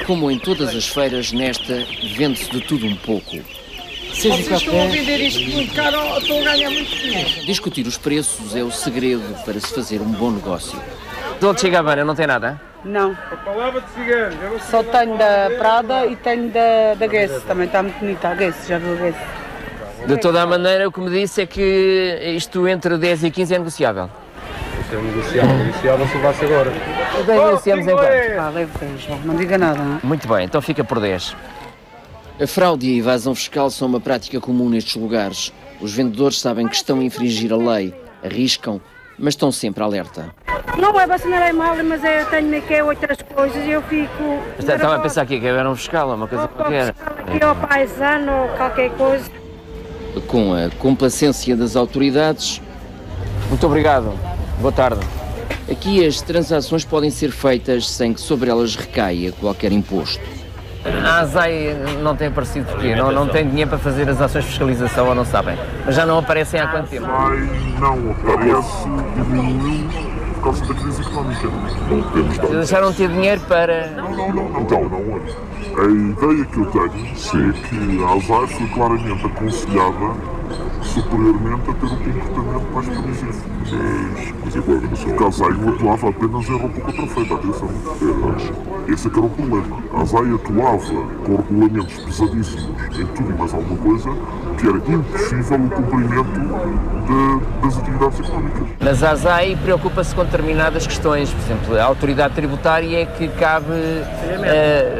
Como em todas as feiras, nesta vende-se de tudo um pouco. Vocês estão a vender isto muito caro, estão a ganhar muito dinheiro. Discutir os preços é o segredo para se fazer um bom negócio. Dolce & Gabbana não tem nada? Não. A palavra de cigano. Só tenho da Prada e tenho da Guess. Também está muito bonita a Guess, já viu a Guess? De toda a maneira, o que me disse é que isto entre 10 e 15 é negociável. Isto é negociável se levasse agora. Negociamos em quanto? Leve 10, não diga nada. Não? Muito bem, então fica por 10. A fraude e a evasão fiscal são uma prática comum nestes lugares. Os vendedores sabem que estão a infringir a lei, arriscam, mas estão sempre alerta. Não é vacinar mal, mas eu tenho aqui outras coisas e eu fico... Estava a pensar que era um fiscal, uma coisa qualquer. Aqui ao paisano ou qualquer coisa. Com a complacência das autoridades, Muito obrigado. Boa tarde. aqui as transações podem ser feitas sem que sobre elas recaia qualquer imposto. A ASAI não tem aparecido porquê? Não tem dinheiro para fazer as ações de fiscalização ou não sabem? Mas já não aparecem há quanto tempo? Não aparece, diminuiu por causa da crise económica. Não temos dados. Deixaram de ter dinheiro para... Não, olha. A ideia que eu tenho é que a ASAI foi claramente aconselhada superiormente a ter um comportamento mais permissivo. Mas agora, porque a ASAI não atuava apenas em roupa contrafeita, atenção. Esse é que era o problema. A ASAI atuava com regulamentos pesadíssimos em tudo e mais alguma coisa que era impossível o cumprimento das atividades económicas. Mas a ASAI preocupa-se com determinadas questões. Por exemplo, a autoridade tributária é que cabe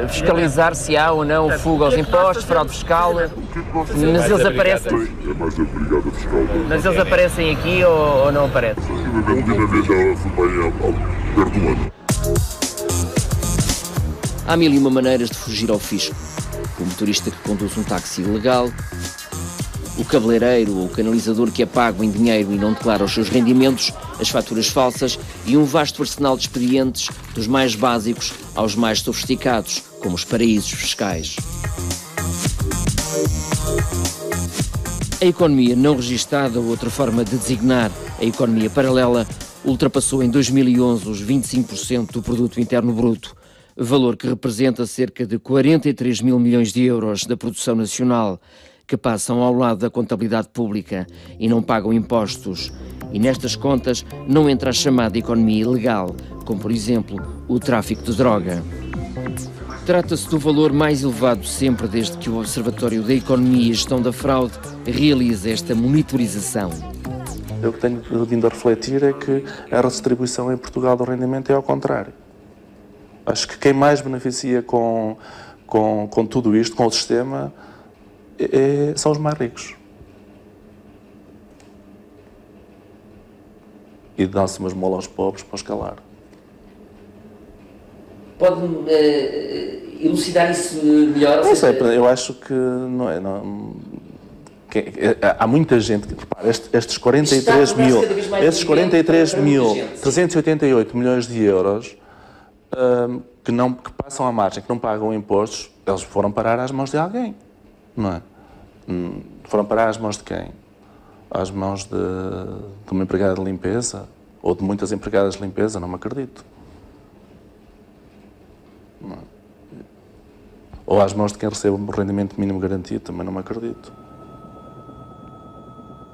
fiscalizar se há ou não fuga aos impostos, fraude fiscal. Mas eles aparecem... É mais a brigada fiscal. Mas eles aparecem aqui ou não aparecem? A última vez já fui bem perto do ano. Há mil e uma maneiras de fugir ao fisco. O motorista que conduz um táxi ilegal, o cabeleireiro ou o canalizador que é pago em dinheiro e não declara os seus rendimentos, as faturas falsas e um vasto arsenal de expedientes, dos mais básicos aos mais sofisticados, como os paraísos fiscais. A economia não registada, outra forma de designar a economia paralela, ultrapassou em 2011 os 25% do produto interno bruto, valor que representa cerca de 43 mil milhões de euros da produção nacional, que passam ao lado da contabilidade pública e não pagam impostos. E nestas contas não entra a chamada economia ilegal, como por exemplo o tráfico de droga. Trata-se do valor mais elevado sempre desde que o Observatório da Economia e Gestão da Fraude realiza esta monitorização. O que tenho vindo a refletir é que a redistribuição em Portugal do rendimento é ao contrário. Acho que quem mais beneficia com tudo isto, com o sistema, são os mais ricos. E dá-se umas molas aos pobres para os calar. Pode-me elucidar isso melhor? Não sei, eu acho que não é... há muita gente que, repara, estes 43.388 milhões de euros que passam à margem, que não pagam impostos, eles foram parar às mãos de alguém, não é? Foram parar às mãos de quem? Às mãos de uma empregada de limpeza? Ou de muitas empregadas de limpeza? Não me acredito. Não é? Ou às mãos de quem recebe o rendimento mínimo garantido? Também não me acredito.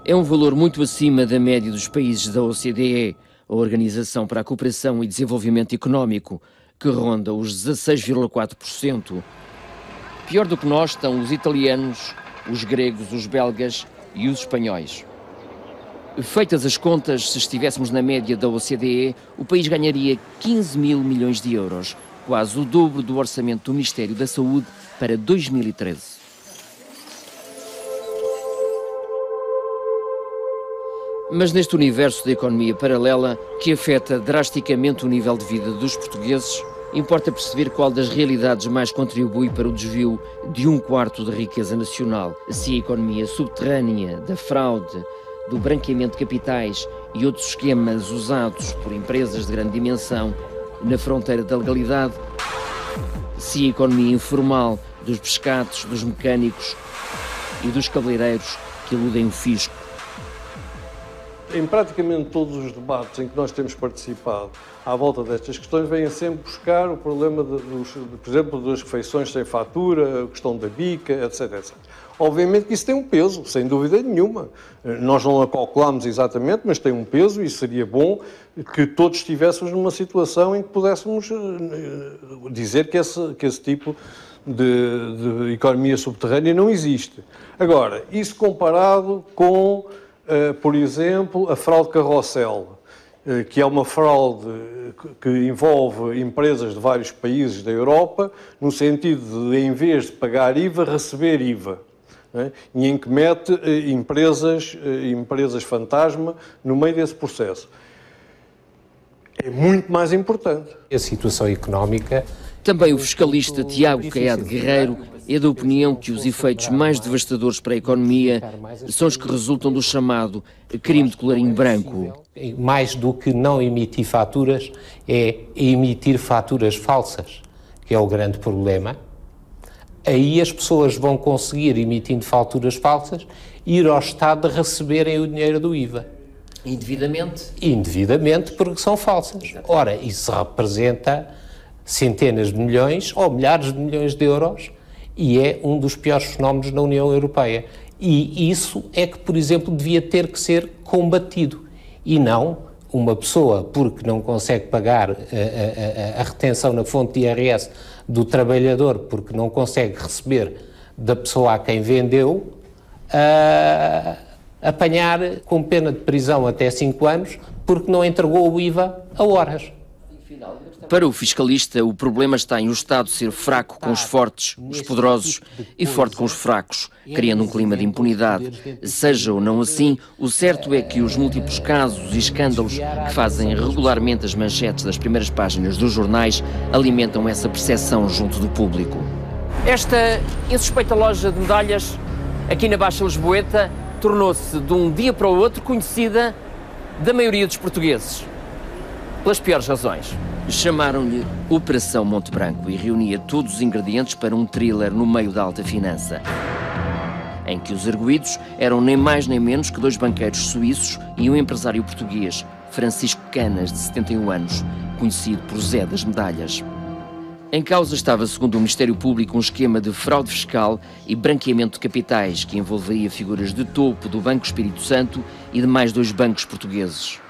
É um valor muito acima da média dos países da OCDE, a Organização para a Cooperação e Desenvolvimento Económico, que ronda os 16,4%. Pior do que nós estão os italianos, os gregos, os belgas e os espanhóis. Feitas as contas, se estivéssemos na média da OCDE, o país ganharia 15 mil milhões de euros, quase o dobro do orçamento do Ministério da Saúde para 2013. Mas neste universo da economia paralela, que afeta drasticamente o nível de vida dos portugueses, importa perceber qual das realidades mais contribui para o desvio de 1/4 da riqueza nacional, se a economia subterrânea, da fraude, do branqueamento de capitais e outros esquemas usados por empresas de grande dimensão na fronteira da legalidade, se a economia informal dos pescados, dos mecânicos e dos cabeleireiros que eludem o fisco. Em praticamente todos os debates em que nós temos participado à volta destas questões, vêm sempre buscar o problema, por exemplo, das refeições sem fatura, a questão da bica, etc, etc. Obviamente que isso tem um peso, sem dúvida nenhuma. Nós não a calculamos exatamente, mas tem um peso e seria bom que todos estivéssemos numa situação em que pudéssemos dizer que esse tipo de economia subterrânea não existe. Agora, isso comparado com, por exemplo, a fraude carrossel, que é uma fraude que envolve empresas de vários países da Europa, no sentido de, em vez de pagar IVA, receber IVA. E em que mete empresas fantasma no meio desse processo. É muito mais importante. A situação económica... Também o fiscalista Tiago Caiado Guerreiro é da opinião que os efeitos mais devastadores para a economia são os que resultam do chamado crime de colarinho branco. Mais do que não emitir faturas, é emitir faturas falsas, que é o grande problema. Aí as pessoas vão conseguir, emitindo faturas falsas, ir ao Estado a receberem o dinheiro do IVA. Indevidamente? Indevidamente, porque são falsas. Ora, isso representa centenas de milhões ou milhares de milhões de euros e é um dos piores fenómenos na União Europeia. E isso é que, por exemplo, devia ter que ser combatido e não uma pessoa, porque não consegue pagar a retenção na fonte de IRS do trabalhador, porque não consegue receber da pessoa a quem vendeu, apanhar com pena de prisão até 5 anos, porque não entregou o IVA a horas. Para o fiscalista, o problema está em o Estado ser fraco com os fortes, os poderosos, e forte com os fracos, criando um clima de impunidade. Seja ou não assim, o certo é que os múltiplos casos e escândalos que fazem regularmente as manchetes das primeiras páginas dos jornais alimentam essa percepção junto do público. Esta insuspeita loja de medalhas, aqui na Baixa Lisboeta, tornou-se de um dia para o outro conhecida da maioria dos portugueses, pelas piores razões. Chamaram-lhe Operação Monte Branco e reunia todos os ingredientes para um thriller no meio da alta finança, em que os arguidos eram nem mais nem menos que 2 banqueiros suíços e um empresário português, Francisco Canas, de 71 anos, conhecido por Zé das Medalhas. Em causa estava, segundo o Ministério Público, um esquema de fraude fiscal e branqueamento de capitais que envolveria figuras de topo do Banco Espírito Santo e de mais 2 bancos portugueses.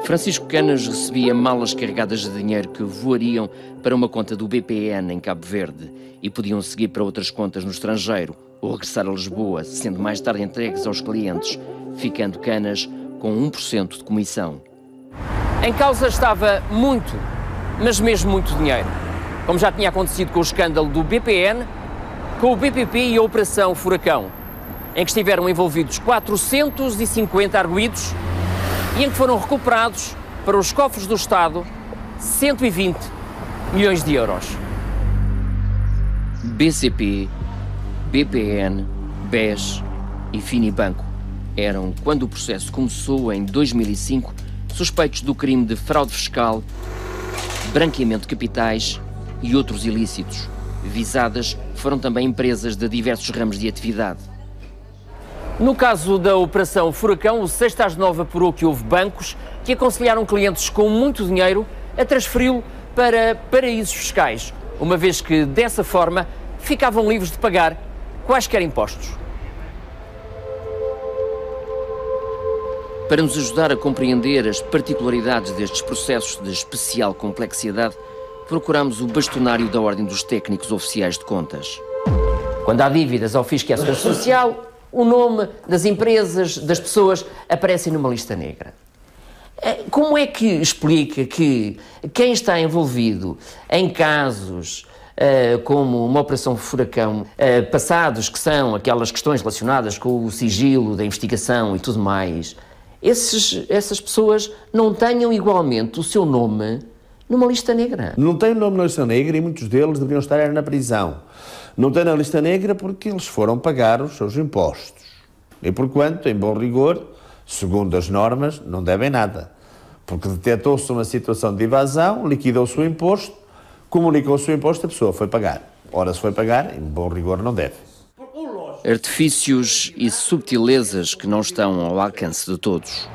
Francisco Canas recebia malas carregadas de dinheiro que voariam para uma conta do BPN em Cabo Verde e podiam seguir para outras contas no estrangeiro ou regressar a Lisboa, sendo mais tarde entregues aos clientes, ficando Canas com 1% de comissão. Em causa estava muito, mas mesmo muito dinheiro, como já tinha acontecido com o escândalo do BPN, com o BPP e a Operação Furacão, em que estiveram envolvidos 450 arguidos e em que foram recuperados para os cofres do Estado 120 milhões de euros. BCP, BPN, BES e Finibanco eram, quando o processo começou em 2005, suspeitos do crime de fraude fiscal, branqueamento de capitais e outros ilícitos. Visadas foram também empresas de diversos ramos de atividade. No caso da Operação Furacão, o 6 às 9 apurou que houve bancos que aconselharam clientes com muito dinheiro a transferi-lo para paraísos fiscais, uma vez que, dessa forma, ficavam livres de pagar quaisquer impostos. Para nos ajudar a compreender as particularidades destes processos de especial complexidade, procuramos o bastonário da Ordem dos Técnicos Oficiais de Contas. Quando há dívidas ao Fisco e à Segurança Social, o nome das empresas, das pessoas, aparecem numa lista negra. Como é que explica que quem está envolvido em casos como uma Operação Furacão, passados, que são aquelas questões relacionadas com o sigilo da investigação e tudo mais, essas pessoas não tenham igualmente o seu nome numa lista negra? Não tem o nome na lista negra e muitos deles deveriam estar na prisão. Não tem na lista negra porque eles foram pagar os seus impostos. E porquanto, em bom rigor, segundo as normas, não devem nada. Porque detectou-se uma situação de evasão, liquidou-se o imposto, comunicou-se o imposto, a pessoa foi pagar. Ora, se foi pagar, em bom rigor, não deve. O lógico Artifícios e subtilezas que não estão ao alcance de todos.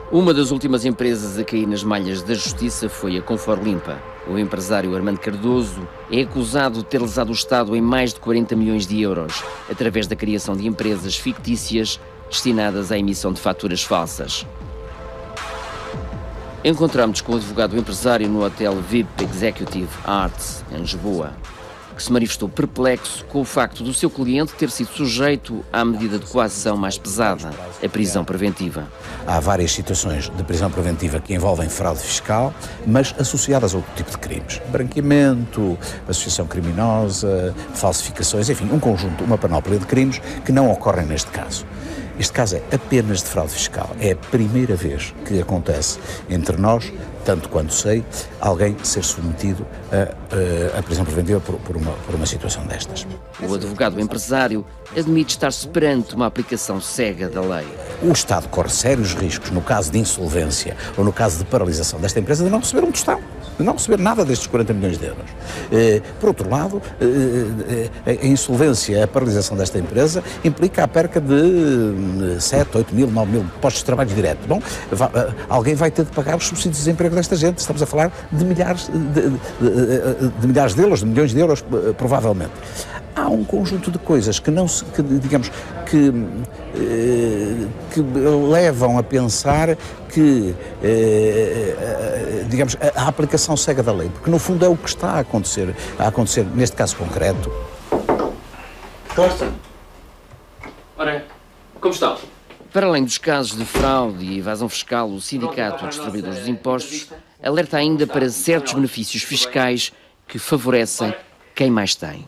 Uma das últimas empresas a cair nas malhas da justiça foi a Conforlimpa. O empresário Armando Cardoso é acusado de ter lesado o Estado em mais de 40 milhões de euros, através da criação de empresas fictícias destinadas à emissão de faturas falsas. Encontramos-nos com o advogado empresário no hotel VIP Executive Arts, em Lisboa, que se manifestou perplexo com o facto do seu cliente ter sido sujeito à medida de coação mais pesada, a prisão preventiva. Há várias situações de prisão preventiva que envolvem fraude fiscal, mas associadas a outro tipo de crimes. Branqueamento, associação criminosa, falsificações, enfim, um conjunto, uma panóplia de crimes que não ocorrem neste caso. Este caso é apenas de fraude fiscal. É a primeira vez que acontece entre nós, tanto quanto sei, alguém ser submetido à prisão preventiva por uma situação destas. O advogado empresário admite estar-se perante uma aplicação cega da lei. O Estado corre sérios riscos, no caso de insolvência ou no caso de paralisação desta empresa, de não receber um tostão, de não receber nada destes 40 milhões de euros. Por outro lado, a insolvência, a paralisação desta empresa implica a perca de 7, 8 mil, 9 mil postos de trabalho direto. Bom, alguém vai ter de pagar os subsídios de desemprego desta gente. Estamos a falar de milhares de euros, de milhões de euros, provavelmente. Há um conjunto de coisas que não se, que levam a pensar que, a aplicação cega da lei, porque no fundo é o que está a acontecer neste caso concreto. Costa. Ora, como estão? Para além dos casos de fraude e evasão fiscal, o Sindicato dos Distribuidores dos Impostos alerta ainda para certos benefícios fiscais que favorecem quem mais tem.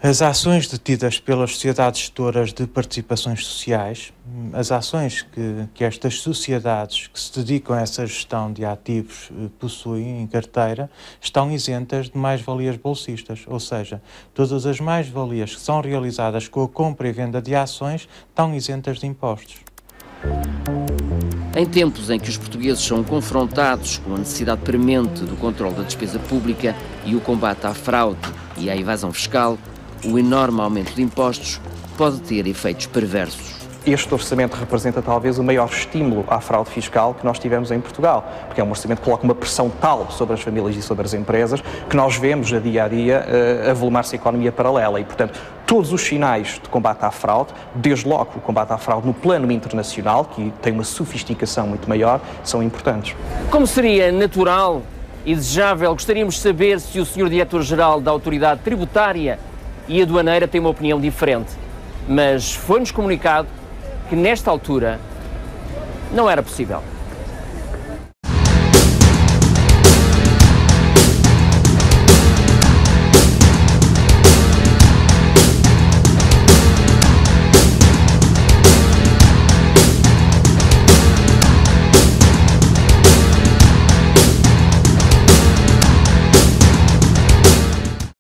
As ações detidas pelas sociedades gestoras de participações sociais, as ações que estas sociedades que se dedicam a essa gestão de ativos possuem em carteira, estão isentas de mais-valias bolsistas, ou seja, todas as mais-valias que são realizadas com a compra e venda de ações estão isentas de impostos. Em tempos em que os portugueses são confrontados com a necessidade premente do controle da despesa pública e o combate à fraude e à evasão fiscal, o enorme aumento de impostos pode ter efeitos perversos. Este orçamento representa talvez o maior estímulo à fraude fiscal que nós tivemos em Portugal, porque é um orçamento que coloca uma pressão tal sobre as famílias e sobre as empresas que nós vemos a dia avolumar-se a economia paralela e, portanto, todos os sinais de combate à fraude, desde logo o combate à fraude no plano internacional, que tem uma sofisticação muito maior, são importantes. Como seria natural e desejável, gostaríamos de saber se o Sr. Diretor-Geral da Autoridade Tributária e Aduaneira tem uma opinião diferente, mas foi-nos comunicado que nesta altura não era possível.